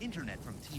internet from TV.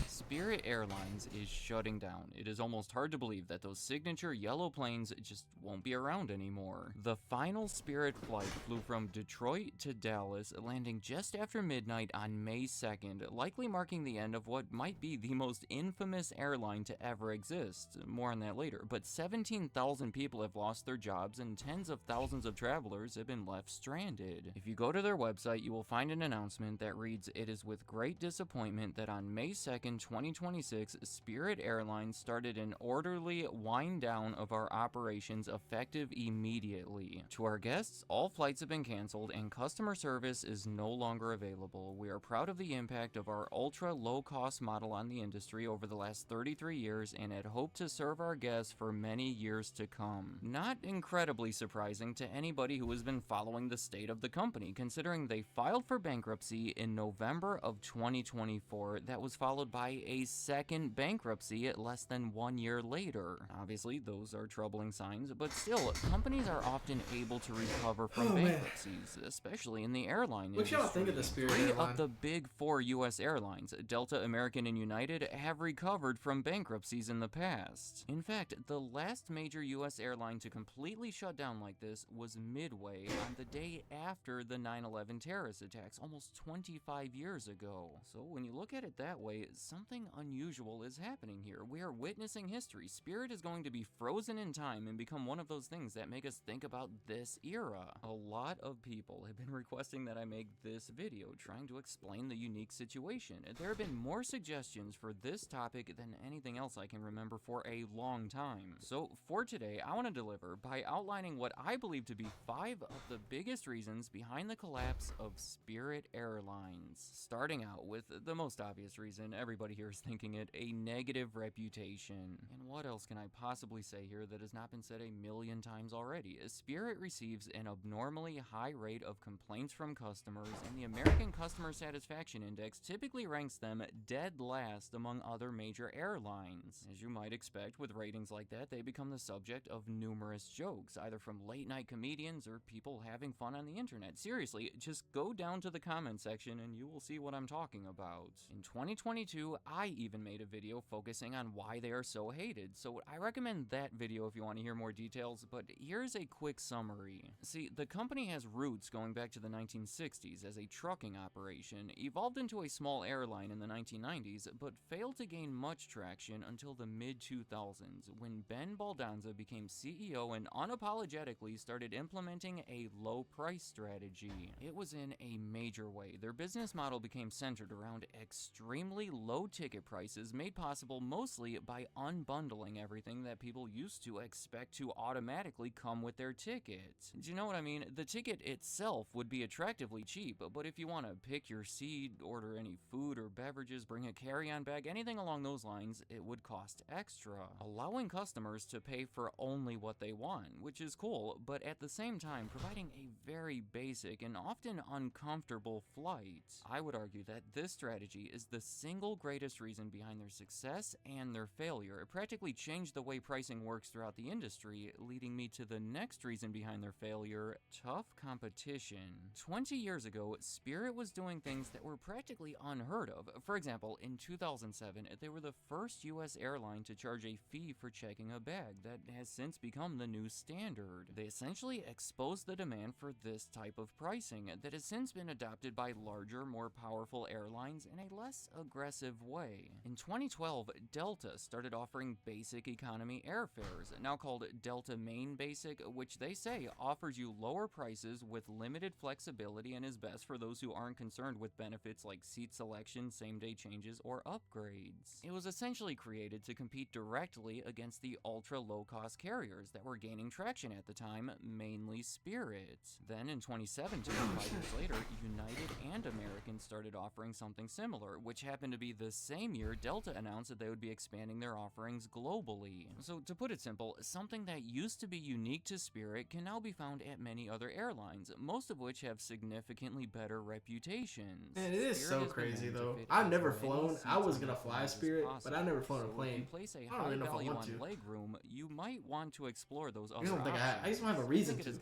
Spirit Airlines is shutting down. It is almost hard to believe that those signature yellow planes just won't be around anymore. The final Spirit flight flew from Detroit to Dallas, landing just after midnight on May 2nd, likely marking the end of what might be the most infamous airline to ever exist. More on that later, but 17,000 people have lost their jobs and tens of thousands of travelers have been left stranded. If you go to their website, you will find an announcement that reads, "It is with great disappointment that on May 2nd, 2026, Spirit Airlines started an orderly wind down of our operations effective immediately. To our guests, all flights have been canceled and customer service is no longer available. We are proud of the impact of our ultra low-cost model on the industry over the last 33 years and had hoped to serve our guests for many years to come." Not incredibly surprising to anybody who has been following the state of the company, considering they filed for bankruptcy in November of 2024 that was followed by a second bankruptcy less than 1 year later. Obviously, those are troubling signs, but still, companies are often able to recover from bankruptcies, especially in the airline industry. What y'all think of the Spirit Three Airline? of the big four U.S. airlines, Delta, American, and United, have recovered from bankruptcies in the past. In fact, the last major U.S. airline to completely shut down like this was Midway on the day after the 9/11 terrorist attacks, almost 25 years ago. So when you look at it that way, something unusual is happening here. We are witnessing history. Spirit is going to be frozen in time and become one of those things that make us think about this era. A lot of people have been requesting that I make this video trying to explain the unique situation. There have been more suggestions for this topic than anything else I can remember for a long time. So for today, I want to deliver by outlining what I believe to be 5 of the biggest reasons behind the collapse of Spirit Airlines. Starting out with the most obvious reason, everybody here is thinking it, a negative reputation. And what else can I possibly say here that has not been said a million times already? Spirit receives an abnormally high rate of complaints from customers, and the American Customer Satisfaction Index typically ranks them dead last among other major airlines. As you might expect, with ratings like that, they become the subject of numerous jokes, either from late-night comedians or people having fun on the internet. Seriously, just go down to the comment section and you will see what I'm talking about. In 2022, I even made a video focusing on why they are so hated, so I recommend that video if you want to hear more details, but here's a quick summary. See, the company has roots going back to the 1960s as a trucking operation, evolved into a small airline in the 1990s, but failed to gain much traction until the mid-2000s, when Ben Baldanza became CEO and unapologetically started implementing a low-price strategy. It was in a major way. Their business model became centered around extremely low ticket prices made possible mostly by unbundling everything that people used to expect to automatically come with their ticket. Do you know what I mean? The ticket itself would be attractively cheap, but if you want to pick your seat, order any food or beverages, bring a carry-on bag, anything along those lines, it would cost extra, allowing customers to pay for only what they want, which is cool, but at the same time providing a very basic and often uncomfortable flight. I would argue that this strategy is the single greatest reason behind their success and their failure. It practically changed the way pricing works throughout the industry, leading me to the next reason behind their failure: tough competition. 20 years ago, Spirit was doing things that were practically unheard of. For example, in 2007, they were the first U.S. airline to charge a fee for checking a bag that has since become the new standard. They essentially exposed the demand for this type of pricing that has since been adopted by larger, more powerful airlines in a less aggressive way. In 2012, Delta started offering basic economy airfares, now called Delta Main Basic, which they say offers you lower prices with limited flexibility and is best for those who aren't concerned with benefits like seat selection, same-day changes, or upgrades. It was essentially created to compete directly against the ultra-low-cost carriers that were gaining traction at the time, mainly Spirit. Then in 2017, 5 years later, United and American started offering something similar, which happened to be the same year Delta announced that they would be expanding their offerings globally. So to put it simple, something that used to be unique to Spirit can now be found at many other airlines, most of which have significantly better reputations. And it is so crazy though. I've never flown. I was gonna fly Spirit, but I've never flown a plane. If you place a I don't high even know if I value want on to. legroom, you might want to explore those other I don't think options. I just don't have a reason to.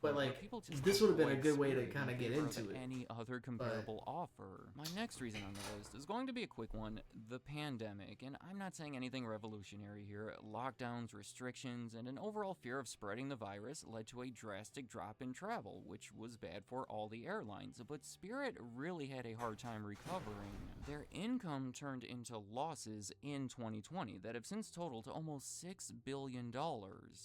But like, this would have been a good way to kind of get into it. Any other comparable offer. My next reason on the list is going to be a quick one: the pandemic. And I'm not saying anything revolutionary here. Lockdowns, restrictions, and an overall fear of spreading the virus led to a drastic drop in travel, which was bad for all the airlines. But Spirit really had a hard time recovering. Their income turned into losses in 2020 that have since totaled almost $6 billion.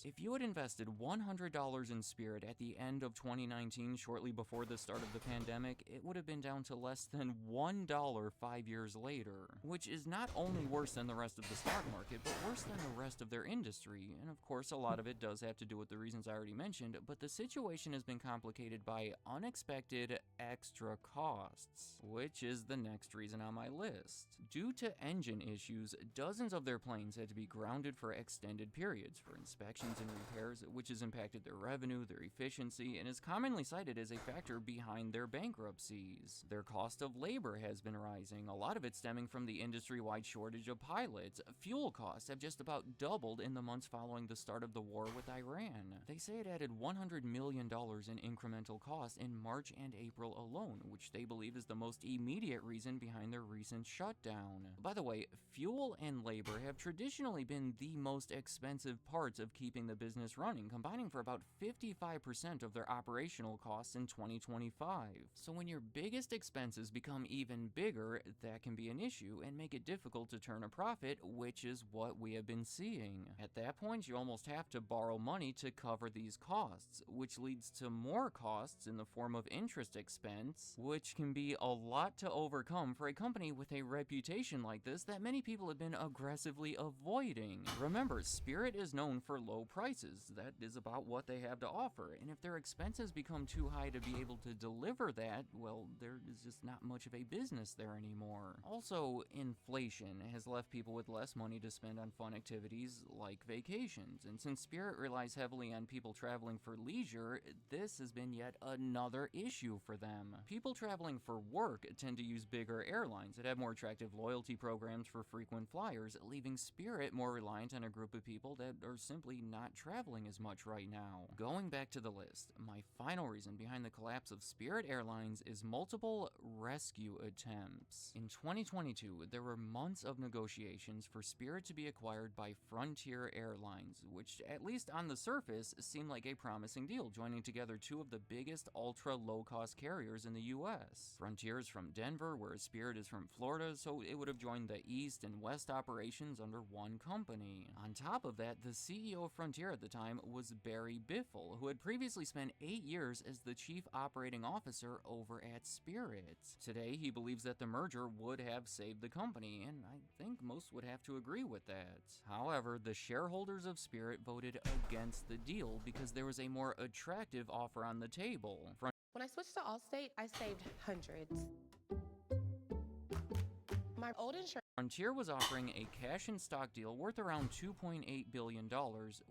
If you had invested $100 in Spirit at the end of 2019, shortly before the start of the pandemic, it would have been down to less than $1 5 years later, which is not only worse than the rest of the stock market, but worse than the rest of their industry. And of course, a lot of it does have to do with the reasons I already mentioned, but the situation has been complicated by unexpected extra costs, which is the next reason on my list. Due to engine issues, dozens of their planes had to be grounded for extended periods for inspections and repairs, which has impacted their revenue, their efficiency, and is commonly cited as a factor behind their bankruptcies. Their cost of labor has been rising, a lot of it stemming from the industry-wide shortage of pilots. Fuel costs have just about doubled in the months following the start of the war with Iran. They say it added $100 million in incremental costs in March and April alone, which they believe is the most immediate reason behind their recent shutdown. By the way, fuel and labor have traditionally been the most expensive parts of keeping the business running, combining for about 55% of their operational costs in 2025. So when your biggest expenses become even bigger, that can be an issue and make it difficult to turn a profit, which is what we have been seeing. At that point, you almost have to borrow money to cover these costs, which leads to more costs in the form of interest expense, which can be a lot to overcome for a company with a reputation like this that many people have been aggressively avoiding. Remember, Spirit is known for low prices. That is about what they have to offer, and if their expenses become too high to be able to deliver that, well, there is just not much of a business there anymore. Also, inflation has left people with less money to spend on fun activities like vacations, and since Spirit relies heavily on people traveling for leisure, this has been yet another issue for them. People traveling for work tend to use bigger airlines that have more attractive loyalty programs for frequent flyers, leaving Spirit more reliant on a group of people that are simply not traveling as much right now. Going back to the list, my final reason behind the collapse of Spirit Airlines is multiple rescue attempts. In 2022, there were months of negotiations for Spirit to be acquired by Frontier Airlines, which, at least on the surface, seemed like a promising deal, joining together two of the biggest ultra-low-cost carriers in the US. Frontier is from Denver, whereas Spirit is from Florida, so it would have joined the East and West operations under one company. On top of that, the CEO of Frontier at the time was Barry Biffle, who had previously spent 8 years as the chief operating officer over at Spirit. Today, he believes that the merger would have saved the company, and I think most would have to agree with that. However, the shareholders of Spirit voted against the deal because there was a more attractive offer on the table. When I switched to Allstate, I saved hundreds. My old insurance. Frontier was offering a cash and stock deal worth around $2.8 billion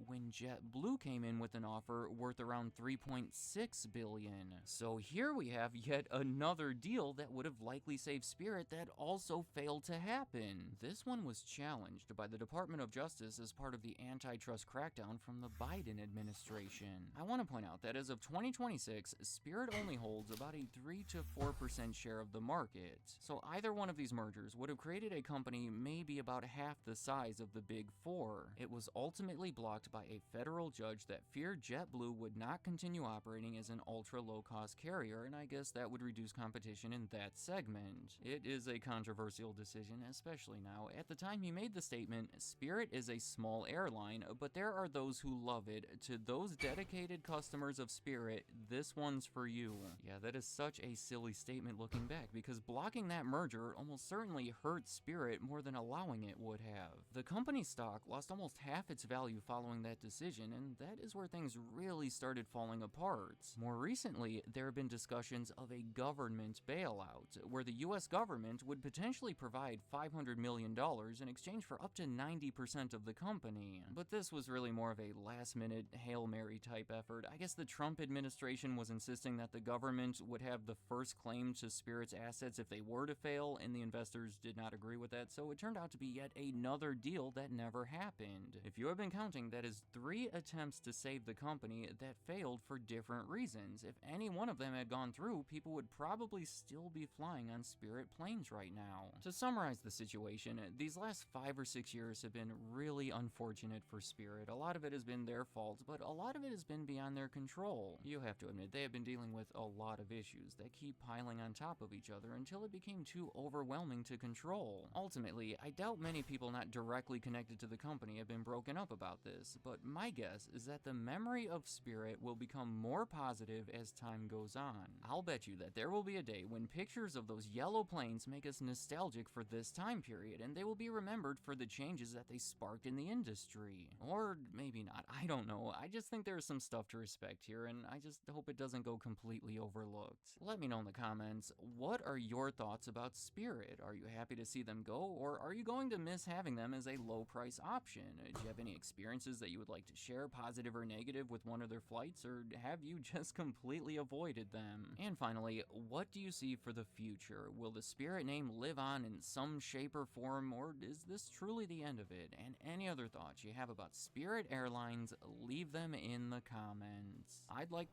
when JetBlue came in with an offer worth around $3.6 billion. So here we have yet another deal that would have likely saved Spirit that also failed to happen. This one was challenged by the Department of Justice as part of the antitrust crackdown from the Biden administration. I want to point out that as of 2026, Spirit only holds about a 3 to 4% share of the market. So either one of these mergers would have created a company maybe about half the size of the Big Four. It was ultimately blocked by a federal judge that feared JetBlue would not continue operating as an ultra-low-cost carrier, and I guess that would reduce competition in that segment. It is a controversial decision, especially now. At the time he made the statement, Spirit is a small airline, but there are those who love it. To those dedicated customers of Spirit, this one's for you. Yeah, that is such a silly statement looking back, because blocking that merger almost certainly hurt Spirit Spirit more than allowing it would have. The company's stock lost almost half its value following that decision, and that is where things really started falling apart. More recently, there have been discussions of a government bailout, where the US government would potentially provide $500 million in exchange for up to 90% of the company. But this was really more of a last-minute Hail Mary type effort. I guess the Trump administration was insisting that the government would have the first claim to Spirit's assets if they were to fail, and the investors did not agree with that, so it turned out to be yet another deal that never happened. If you have been counting, that is 3 attempts to save the company that failed for different reasons. If any one of them had gone through, people would probably still be flying on Spirit planes right now. To summarize the situation, these last 5 or 6 years have been really unfortunate for Spirit. A lot of it has been their fault, but a lot of it has been beyond their control. You have to admit, they have been dealing with a lot of issues that keep piling on top of each other until it became too overwhelming to control. Ultimately, I doubt many people not directly connected to the company have been broken up about this, but my guess is that the memory of Spirit will become more positive as time goes on. I'll bet you that there will be a day when pictures of those yellow planes make us nostalgic for this time period, and they will be remembered for the changes that they sparked in the industry. Or maybe not, I don't know. I just think there's some stuff to respect here, and I just hope it doesn't go completely overlooked. Let me know in the comments, what are your thoughts about Spirit? Are you happy to see them go, or are you going to miss having them as a low price option? Do you have any experiences that you would like to share, positive or negative, with one of their flights, or have you just completely avoided them? And finally, what do you see for the future? Will the Spirit name live on in some shape or form, or is this truly the end of it? And any other thoughts you have about Spirit Airlines, leave them in the comments. I'd like...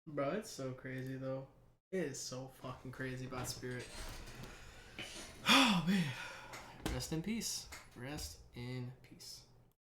Bro, it's so crazy though. It is so fucking crazy about Spirit. Oh man. Rest in peace. Rest in peace.